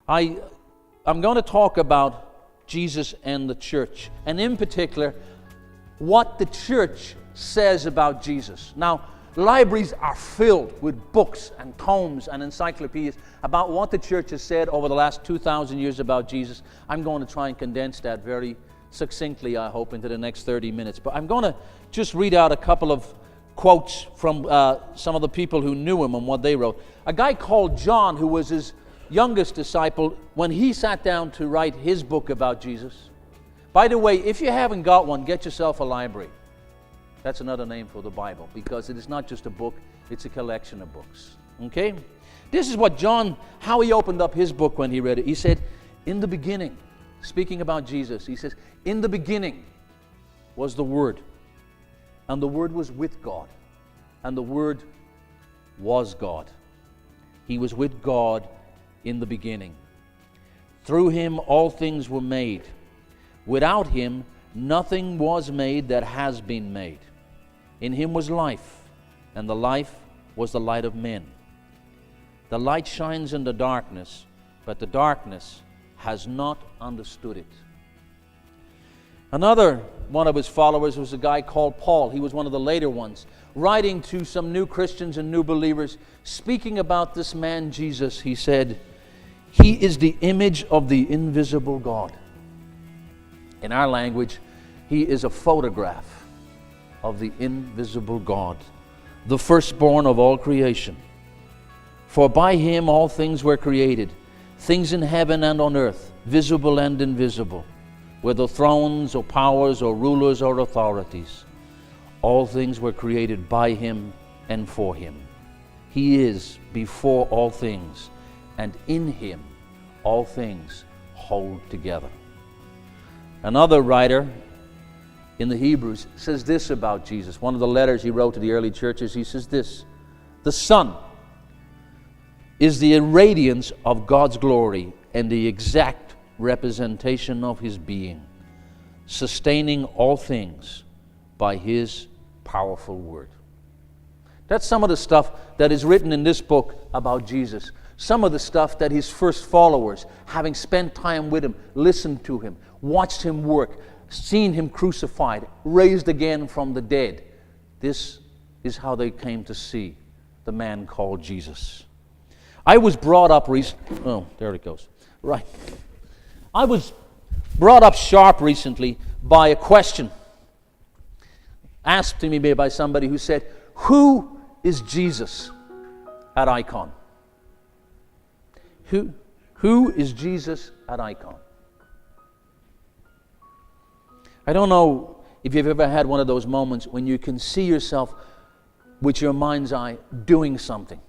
I'm going to talk about Jesus and the church, and in particular, what the church says about Jesus. Now, libraries are filled with books and tomes and encyclopedias about what the church has said over the last 2,000 years about Jesus. I'm going to try and condense that very succinctly, I hope, into the next 30 minutes. But I'm going to just read out a couple of quotes from some of the people who knew him and what they wrote. A guy called John, who was his youngest disciple, when he sat down to write his book about Jesus. By the way, if you haven't got one, get yourself a library. That's another name for the Bible, because it is not just a book, it's a collection of books. Okay? This is what John, how he opened up his book when he read it. He said, in the beginning, speaking about Jesus, he says, in the beginning was the Word, and the Word was with God, and the Word was God. He was with God in the beginning. Through him all things were made. Without him nothing was made that has been made. In him was life, and the life was the light of men. The light shines in the darkness, but the darkness has not understood it. Another one of his followers was a guy called Paul. He was one of the later ones, writing to some new Christians and new believers, speaking about this man Jesus. He said, he is the image of the invisible God. In our language, he is a photograph of the invisible God, the firstborn of all creation. For by him all things were created, things in heaven and on earth, visible and invisible, whether thrones or powers or rulers or authorities. All things were created by him and for him. He is before all things, and in him all things hold together. Another writer in the Hebrews says this about Jesus. One of the letters he wrote to the early churches, he says this: the Son is the radiance of God's glory and the exact representation of his being, sustaining all things by his powerful word. That's some of the stuff that is written in this book about Jesus. Some of the stuff that his first followers, having spent time with him, listened to him, watched him work, seen him crucified, raised again from the dead. This is how they came to see the man called Jesus. I was brought up I was brought up sharp recently by a question asked to me by somebody who said, who is Jesus at Eikon? Who is Jesus at Eikon? I don't know if you've ever had one of those moments when you can see yourself with your mind's eye doing something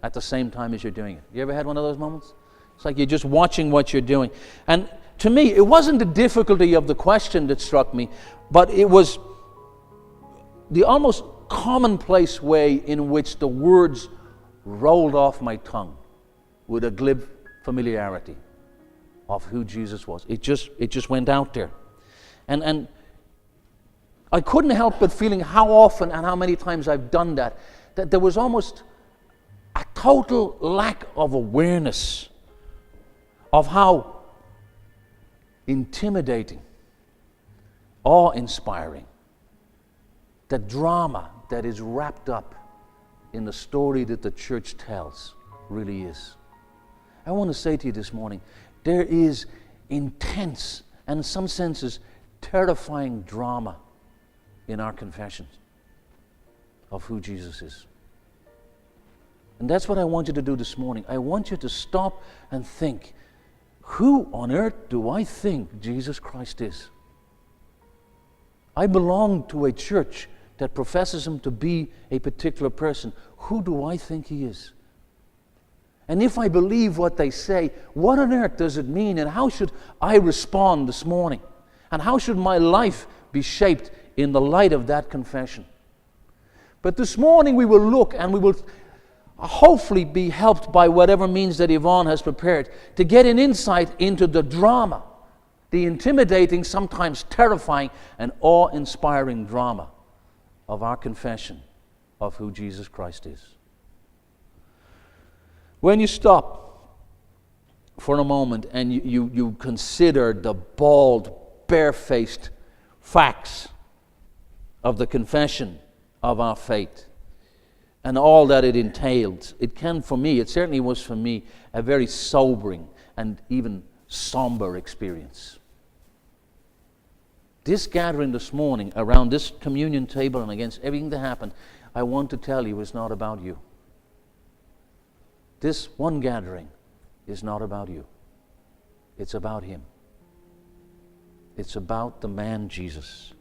at the same time as you're doing it. You ever had one of those moments? It's like you're just watching what you're doing. And to me, it wasn't the difficulty of the question that struck me, but it was the almost commonplace way in which the words rolled off my tongue with a glib familiarity of who Jesus was. It just went out there. And I couldn't help but feeling how often and how many times I've done that there was almost a total lack of awareness of how intimidating, awe-inspiring, the drama that is wrapped up in the story that the church tells really is. I want to say to you this morning, there is intense and in some senses terrifying drama in our confessions of who Jesus is. And that's what I want you to do this morning. I want you to stop and think, who on earth do I think Jesus Christ is? I belong to a church that professes him to be a particular person. Who do I think he is? And if I believe what they say, what on earth does it mean? And how should I respond this morning? And how should my life be shaped in the light of that confession? But this morning we will look and we will hopefully be helped by whatever means that Yvonne has prepared to get an insight into the drama, the intimidating, sometimes terrifying, and awe-inspiring drama of our confession of who Jesus Christ is. When you stop for a moment and you consider the bald, barefaced facts of the confession of our faith and all that it entails, it can, for me, it certainly was for me, a very sobering and even somber experience. This gathering this morning around this communion table and against everything that happened, I want to tell you is not about you. This one gathering is not about you. It's about Him. It's about the man Jesus.